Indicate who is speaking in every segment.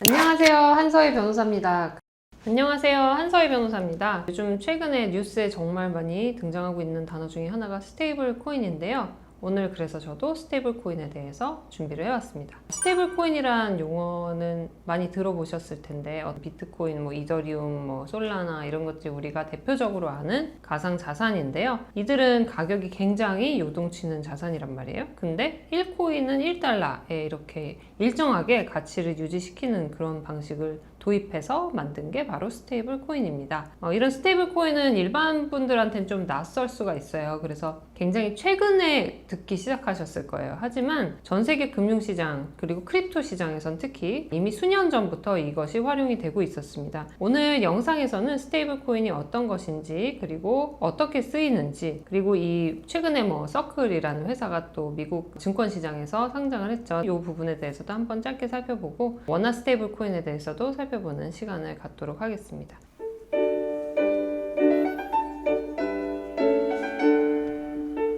Speaker 1: 안녕하세요. 한서희 변호사입니다. 요즘 최근에 뉴스에 정말 많이 등장하고 있는 단어 중에 하나가 스테이블 코인인데요. 오늘 그래서 저도 스테이블 코인에 대해서 준비를 해왔습니다. 스테이블 코인이란 용어는 많이 들어보셨을 텐데 비트코인, 이더리움, 솔라나 이런 것들이 우리가 대표적으로 아는 가상 자산인데요. 이들은 가격이 굉장히 요동치는 자산이란 말이에요. 근데 1코인은 1달러에 이렇게 일정하게 가치를 유지시키는 그런 방식을 도입해서 만든 게 바로 스테이블 코인입니다. 이런 스테이블 코인은 일반 분들한테는 좀 낯설 수가 있어요. 그래서 굉장히 최근에 듣기 시작하셨을 거예요. 하지만 전 세계 금융시장 그리고 크립토 시장에선 특히 이미 수년 전부터 이것이 활용이 되고 있었습니다. 오늘 영상에서는 스테이블 코인이 어떤 것인지, 그리고 어떻게 쓰이는지, 그리고 이 최근에 서클이라는 회사가 또 미국 증권시장에서 상장을 했죠. 이 부분에 대해서도 한번 짧게 살펴보고 원화 스테이블 코인에 대해서도 살펴보는 시간을 갖도록 하겠습니다.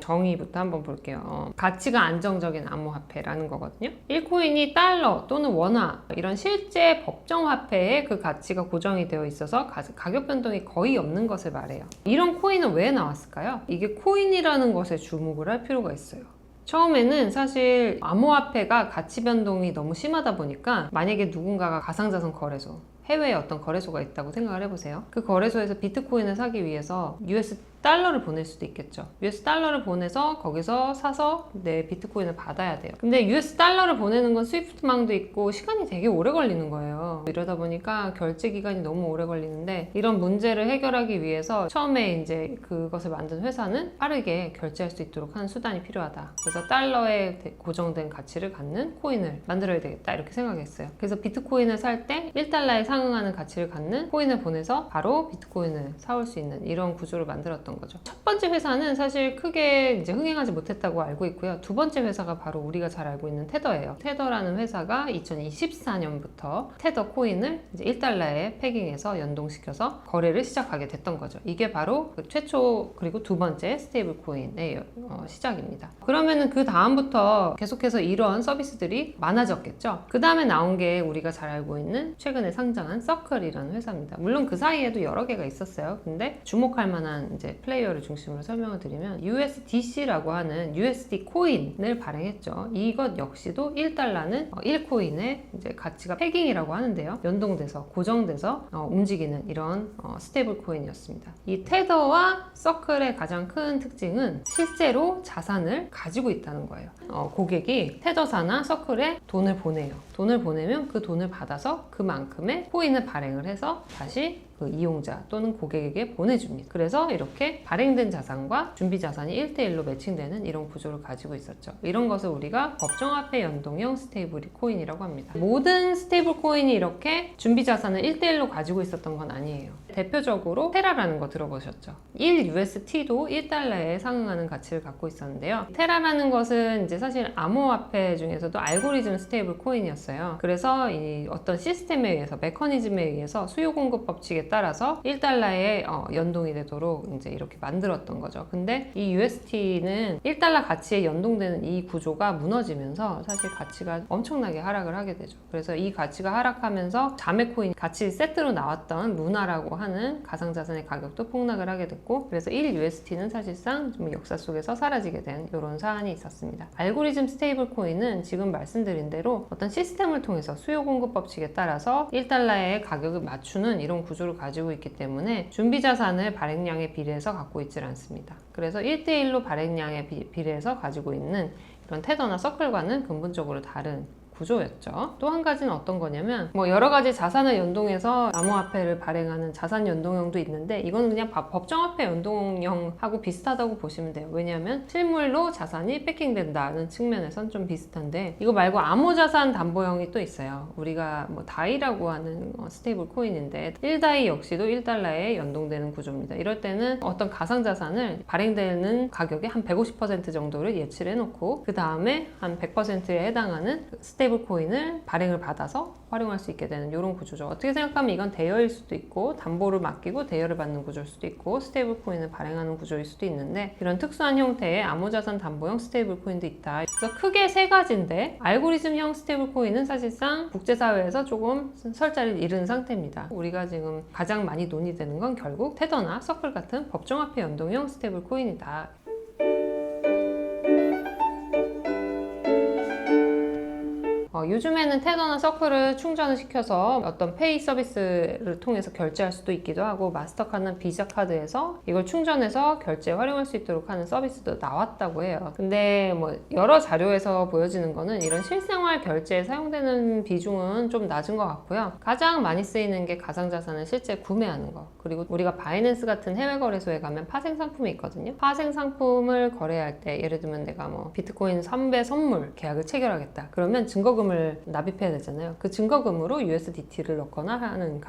Speaker 1: 정의부터 한번 볼게요. 가치가 안정적인 암호화폐라는 거거든요. 1코인이 달러 또는 원화 이런 실제 법정 화폐에 그 가치가 고정이 되어 있어서 가격 변동이 거의 없는 것을 말해요. 이런 코인은 왜 나왔을까요? 이게 코인이라는 것에 주목을 할 필요가 있어요. 처음에는 사실 암호화폐가 가치 변동이 너무 심하다 보니까 만약에 누군가가 가상자산 거래소, 해외에 어떤 거래소가 있다고 생각을 해보세요. 그 거래소에서 비트코인을 사기 위해서 US 달러를 보낼 수도 있겠죠. US 달러를 보내서 거기서 사서 내 비트코인을 받아야 돼요. 근데 US 달러를 보내는 건 스위프트망도 있고 시간이 되게 오래 걸리는 거예요. 이러다 보니까 결제 기간이 너무 오래 걸리는데 이런 문제를 해결하기 위해서 처음에 이제 그것을 만든 회사는 빠르게 결제할 수 있도록 하는 수단이 필요하다. 그래서 달러에 고정된 가치를 갖는 코인을 만들어야 되겠다 이렇게 생각했어요. 그래서 비트코인을 살 때 1달러에 상응하는 가치를 갖는 코인을 보내서 바로 비트코인을 사올 수 있는 이런 구조를 만들었던 거죠. 첫 번째 회사는 사실 크게 이제 흥행하지 못했다고 알고 있고요. 두 번째 회사가 바로 우리가 잘 알고 있는 테더예요. 테더라는 회사가 2024년부터 테더 코인을 이제 1달러에 패깅해서 연동시켜서 거래를 시작하게 됐던 거죠. 이게 바로 그 최초 그리고 두 번째 스테이블 코인의 시작입니다. 그러면은 그 다음부터 계속해서 이런 서비스들이 많아졌겠죠. 그 다음에 나온 게 우리가 잘 알고 있는 최근에 상장한 서클이라는 회사입니다. 물론 그 사이에도 여러 개가 있었어요. 근데 주목할 만한 이제 플레이어를 중심으로 설명을 드리면 USDC라고 하는 USD 코인을 발행했죠. 이것 역시도 1달러는 1코인의 이제 가치가 패깅이라고 하는데요. 연동돼서 고정돼서 움직이는 이런 스테이블 코인이었습니다. 이 테더와 서클의 가장 큰 특징은 실제로 자산을 가지고 있다는 거예요. 고객이 테더사나 서클에 돈을 보내요. 돈을 보내면 그 돈을 받아서 그만큼의 코인을 발행을 해서 다시 그 이용자 또는 고객에게 보내줍니다. 그래서 이렇게 발행된 자산과 준비 자산이 1대1로 매칭되는 이런 구조를 가지고 있었죠. 이런 것을 우리가 법정화폐 연동형 스테이블 코인이라고 합니다. 모든 스테이블 코인이 이렇게 준비 자산을 1대1로 가지고 있었던 건 아니에요. 대표적으로 테라라는 거 들어보셨죠? 1UST도 1달러에 상응하는 가치를 갖고 있었는데요. 테라라는 것은 이제 사실 암호화폐 중에서도 알고리즘 스테이블 코인이었어요. 그래서 이 어떤 시스템에 의해서, 메커니즘에 의해서 수요 공급 법칙에 따라서 1달러에 연동이 되도록 이제 이렇게 만들었던 거죠. 근데 이 UST는 1달러 가치에 연동되는 이 구조가 무너지면서 사실 가치가 엄청나게 하락을 하게 되죠. 그래서 이 가치가 하락하면서 자매 코인 같이 세트로 나왔던 루나라고 하는 가상자산의 가격도 폭락을 하게 됐고, 그래서 1UST는 사실상 좀 역사 속에서 사라지게 된 이런 사안이 있었습니다. 알고리즘 스테이블 코인은 지금 말씀드린 대로 어떤 시스템을 통해서 수요 공급 법칙에 따라서 1달러의 가격을 맞추는 이런 구조를 가지고 있기 때문에 준비 자산을 발행량에 비례해서 갖고 있질 않습니다. 그래서 1대1로 발행량에 비례해서 가지고 있는 이런 테더나 서클과는 근본적으로 다른 구조였죠. 또 한 가지는 어떤 거냐면 여러 가지 자산을 연동해서 암호화폐를 발행하는 자산 연동형도 있는데 이건 그냥 법정화폐 연동형하고 비슷하다고 보시면 돼요. 왜냐하면 실물로 자산이 패킹된다는 측면에선 좀 비슷한데 이거 말고 암호자산 담보형이 또 있어요. 우리가 다이라고 하는 스테이블 코인인데 1다이 역시도 1달러에 연동되는 구조입니다. 이럴 때는 어떤 가상자산을 발행되는 가격의 한 150% 정도를 예치를 해놓고 그 다음에 한 100%에 해당하는 스테이블 스테이블 코인을 발행을 받아서 활용할 수 있게 되는 이런 구조죠. 어떻게 생각하면 이건 대여일 수도 있고 담보를 맡기고 대여를 받는 구조일 수도 있고 스테이블 코인을 발행하는 구조일 수도 있는데 이런 특수한 형태의 암호자산 담보형 스테이블 코인도 있다. 그래서 크게 세 가지인데 알고리즘형 스테이블 코인은 사실상 국제사회에서 조금 설자를 잃은 상태입니다. 우리가 지금 가장 많이 논의되는 건 결국 테더나 서클 같은 법정화폐 연동형 스테이블 코인이다. 요즘에는 테더나 서클을 충전을 시켜서 어떤 페이 서비스를 통해서 결제할 수도 있기도 하고 마스터카드나 비자 카드에서 이걸 충전해서 결제에 활용할 수 있도록 하는 서비스도 나왔다고 해요. 근데 뭐 여러 자료에서 보여지는 거는 이런 실생활 결제에 사용되는 비중은 좀 낮은 것 같고요. 가장 많이 쓰이는 게 가상자산을 실제 구매하는 거, 그리고 우리가 바이낸스 같은 해외 거래소에 가면 파생 상품이 있거든요. 파생 상품을 거래할 때 예를 들면 내가 뭐 비트코인 3배 선물 계약을 체결하겠다. 그러면 증거금을 납입해야 되잖아요. 그 증거금으로 USDT를 넣거나 하는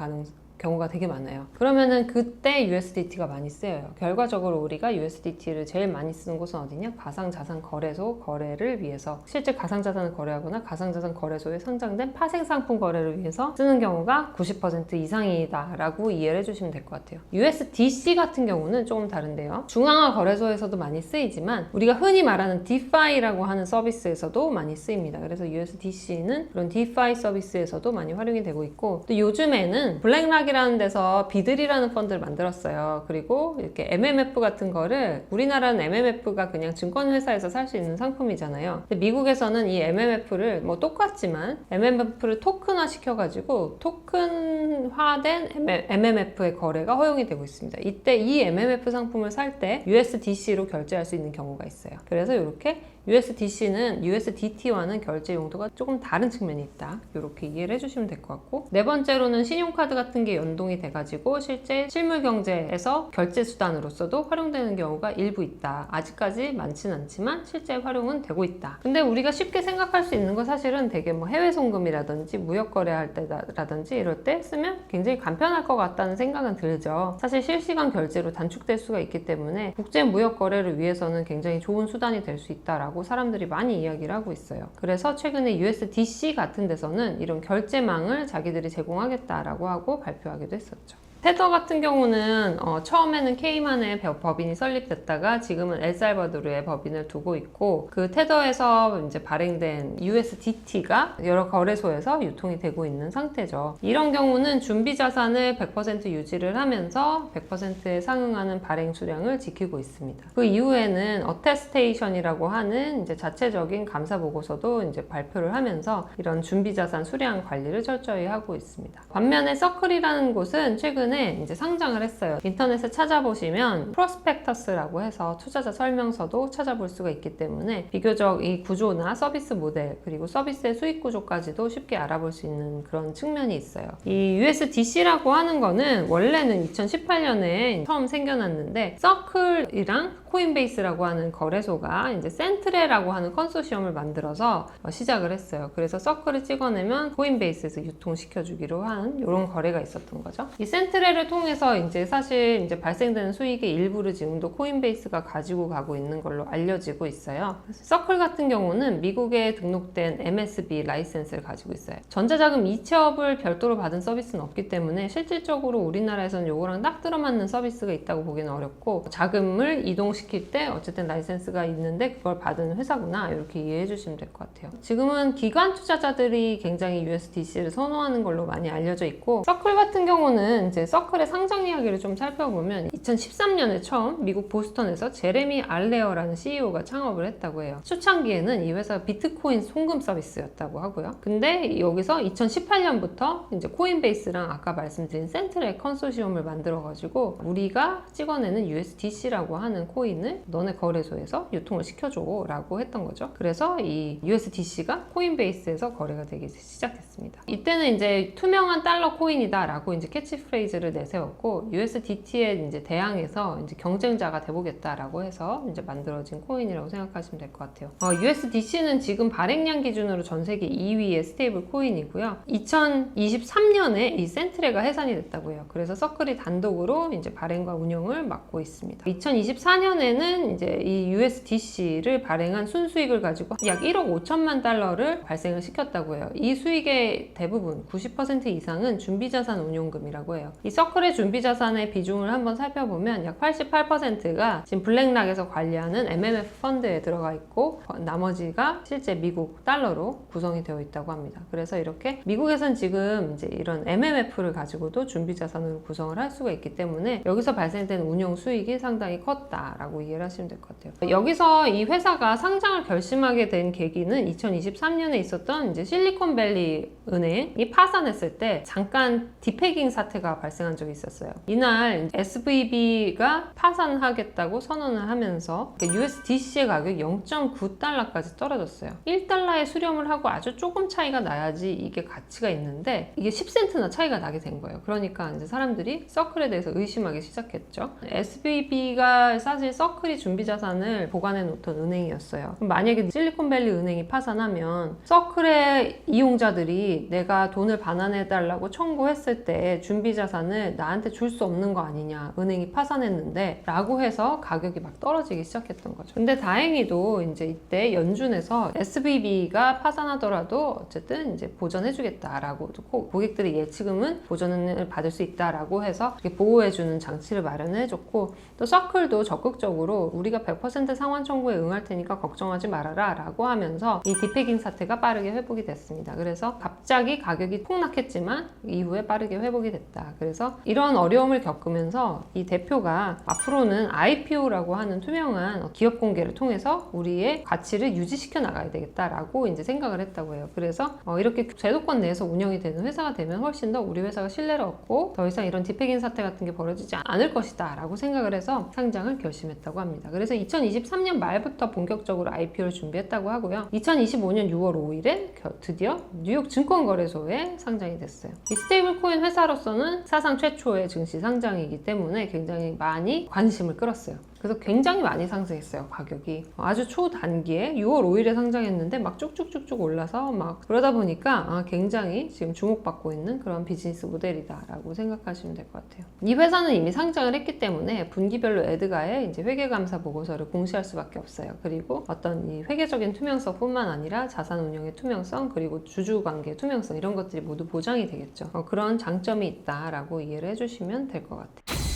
Speaker 1: 경우가 되게 많아요. 그러면은 그때 USDT가 많이 쓰여요. 결과적으로 우리가 USDT를 제일 많이 쓰는 곳은 어디냐? 가상자산 거래소 거래를 위해서, 실제 가상자산을 거래하거나 가상자산 거래소에 상장된 파생상품 거래를 위해서 쓰는 경우가 90% 이상이다라고 이해를 해주시면 될 것 같아요. USDC 같은 경우는 조금 다른데요. 중앙화 거래소에서도 많이 쓰이지만 우리가 흔히 말하는 DeFi라고 하는 서비스에서도 많이 쓰입니다. 그래서 USDC는 그런 DeFi 서비스에서도 많이 활용이 되고 있고, 또 요즘에는 블랙락 이라는 데서 비들이라는 펀드를 만들었어요. 그리고 이렇게 MMF 같은 거를, 우리나라는 MMF가 그냥 증권회사에서 살 수 있는 상품이잖아요. 근데 미국에서는 이 MMF를 뭐 똑같지만 MMF를 토큰화 시켜가지고 토큰화된 MMF의 거래가 허용이 되고 있습니다. 이때 이 MMF 상품을 살 때 USDC로 결제할 수 있는 경우가 있어요. 그래서 이렇게 USDC는 USDT와는 결제 용도가 조금 다른 측면이 있다. 이렇게 이해를 해주시면 될 것 같고, 네 번째로는 신용카드 같은 게 연동이 돼가지고 실제 실물 경제에서 결제 수단으로서도 활용되는 경우가 일부 있다. 아직까지 많지는 않지만 실제 활용은 되고 있다. 근데 우리가 쉽게 생각할 수 있는 건 사실은 되게 뭐 해외 송금이라든지 무역 거래할 때라든지 이럴 때 쓰면 굉장히 간편할 것 같다는 생각은 들죠. 사실 실시간 결제로 단축될 수가 있기 때문에 국제 무역 거래를 위해서는 굉장히 좋은 수단이 될 수 있다라고 사람들이 많이 이야기를 하고 있어요. 그래서 최근에 USDC 같은 데서는 이런 결제망을 자기들이 제공하겠다라고 하고 발표하기도 했었죠. 테더 같은 경우는 처음에는 케이만에 법인이 설립됐다가 지금은 엘살바도르에 법인을 두고 있고, 그 테더에서 이제 발행된 USDT가 여러 거래소에서 유통이 되고 있는 상태죠. 이런 경우는 준비 자산을 100% 유지를 하면서 100%에 상응하는 발행 수량을 지키고 있습니다. 그 이후에는 어테스테이션이라고 하는 이제 자체적인 감사 보고서도 이제 발표를 하면서 이런 준비 자산 수량 관리를 철저히 하고 있습니다. 반면에 서클이라는 곳은 최근에 이제 상장을 했어요. 인터넷에 찾아보시면 프로스펙터스라고 해서 투자자 설명서도 찾아볼 수가 있기 때문에 비교적 이 구조나 서비스 모델, 그리고 서비스의 수익 구조까지도 쉽게 알아볼 수 있는 그런 측면이 있어요. 이 USDC라고 하는 거는 원래는 2018년에 처음 생겨났는데, 서클이랑 코인베이스라고 하는 거래소가 이제 센트레라고 하는 컨소시엄을 만들어서 시작을 했어요. 그래서 서클을 찍어내면 코인베이스에서 유통시켜주기로 한 이런 거래가 있었던 거죠. 이 센트레를 통해서 이제 사실 이제 발생되는 수익의 일부를 지금도 코인베이스가 가지고 가고 있는 걸로 알려지고 있어요. 서클 같은 경우는 미국에 등록된 MSB 라이센스를 가지고 있어요. 전자자금 이체업을 별도로 받은 서비스는 없기 때문에 실질적으로 우리나라에서는 요거랑 딱 들어맞는 서비스가 있다고 보기는 어렵고, 자금을 이동시킬 때 어쨌든 라이센스가 있는데 그걸 받은 회사구나, 이렇게 이해해 주시면 될 것 같아요. 지금은 기관 투자자들이 굉장히 USDC를 선호하는 걸로 많이 알려져 있고, 서클 같은 경우는 이제 서클의 상장 이야기를 좀 살펴보면 2013년에 처음 미국 보스턴에서 제레미 알레어라는 CEO가 창업을 했다고 해요. 초창기에는 이 회사가 비트코인 송금 서비스였다고 하고요. 근데 여기서 2018년부터 이제 코인베이스랑 아까 말씀드린 센트레 컨소시엄을 만들어가지고 우리가 찍어내는 USDC라고 하는 코인을 너네 거래소에서 유통을 시켜줘 라고 했던 거죠. 그래서 이 USDC가 코인베이스에서 거래가 되기 시작했습니다. 이때는 이제 투명한 달러 코인이다 라고 이제 캐치프레이즈를 내세웠고, USDT에 이제 대항해서 이제 경쟁자가 돼보겠다라고 해서 이제 만들어진 코인이라고 생각하시면 될 것 같아요. USDC는 지금 발행량 기준으로 전 세계 2위의 스테이블 코인이고요. 2023년에 이 센트레가 해산이 됐다고 해요. 그래서 서클이 단독으로 이제 발행과 운용을 맡고 있습니다. 2024년에 최근에는 이제 이 USDC를 발행한 순수익을 가지고 약 1억 5천만 달러를 발생을 시켰다고 해요. 이 수익의 대부분 90% 이상은 준비자산 운용금이라고 해요. 이 서클의 준비자산의 비중을 한번 살펴보면 약 88%가 지금 블랙락에서 관리하는 MMF 펀드에 들어가 있고 나머지가 실제 미국 달러로 구성이 되어 있다고 합니다. 그래서 이렇게 미국에선 지금 이제 이런 MMF를 가지고도 준비자산으로 구성을 할 수가 있기 때문에 여기서 발생된 운용 수익이 상당히 컸다라고 이해를 하시면 될 것 같아요. 여기서 이 회사가 상장을 결심하게 된 계기는 2023년에 있었던 이제 실리콘밸리 은행이 파산했을 때 잠깐 디패깅 사태가 발생한 적이 있었어요. 이날 SVB가 파산하겠다고 선언을 하면서 USDC의 가격이 0.9달러까지 떨어졌어요. 1달러에 수렴을 하고 아주 조금 차이가 나야지 이게 가치가 있는데 이게 10센트나 차이가 나게 된 거예요. 그러니까 이제 사람들이 서클에 대해서 의심하기 시작했죠. SVB가 사실 서클이 준비자산을 보관해 놓던 은행이었어요. 그럼 만약에 실리콘밸리 은행이 파산하면 서클의 이용자들이 내가 돈을 반환해 달라고 청구했을 때 준비자산을 나한테 줄 수 없는 거 아니냐, 은행이 파산했는데 라고 해서 가격이 막 떨어지기 시작했던 거죠. 근데 다행히도 이제 이때 연준에서 SVB가 파산하더라도 어쨌든 이제 보전해주겠다라고 고객들의 예치금은 보전을 받을 수 있다라고 해서 보호해주는 장치를 마련해줬고, 또 서클도 적극적으로 우리가 100% 상환 청구에 응할 테니까 걱정하지 말아라 라고 하면서 이 디패깅 사태가 빠르게 회복이 됐습니다. 그래서 갑자기 가격이 폭락했지만 이후에 빠르게 회복이 됐다. 그래서 이런 어려움을 겪으면서 이 대표가 앞으로는 IPO라고 하는 투명한 기업 공개를 통해서 우리의 가치를 유지시켜 나가야 되겠다라고 이제 생각을 했다고 해요. 그래서 이렇게 제도권 내에서 운영이 되는 회사가 되면 훨씬 더 우리 회사가 신뢰를 얻고 더 이상 이런 디패깅 사태 같은 게 벌어지지 않을 것이다 라고 생각을 해서 상장을 결심했다고 합니다. 그래서 2023년 말부터 본격적으로 IPO를 준비했다고 하고요. 2025년 6월 5일에 드디어 뉴욕 증권거래소에 상장이 됐어요. 이 스테이블 코인 회사로서는 사상 최초의 증시 상장이기 때문에 굉장히 많이 관심을 끌었어요. 그래서 굉장히 많이 상승했어요, 가격이. 아주 초단기에 6월 5일에 상장했는데 막 쭉쭉쭉쭉 올라서 막 그러다 보니까 굉장히 지금 주목받고 있는 그런 비즈니스 모델이다라고 생각하시면 될 것 같아요. 이 회사는 이미 상장을 했기 때문에 분기별로 에드가의 이제 회계감사 보고서를 공시할 수밖에 없어요. 그리고 어떤 이 회계적인 투명성뿐만 아니라 자산 운용의 투명성, 그리고 주주관계 투명성, 이런 것들이 모두 보장이 되겠죠. 그런 장점이 있다라고 이해를 해주시면 될 것 같아요.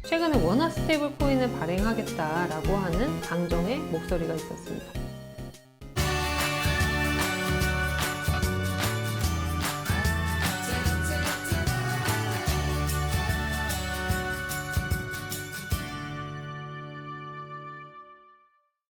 Speaker 1: 최근에 원화 스테이블 코인을 발행하겠다라고 하는 당정의 목소리가 있었습니다.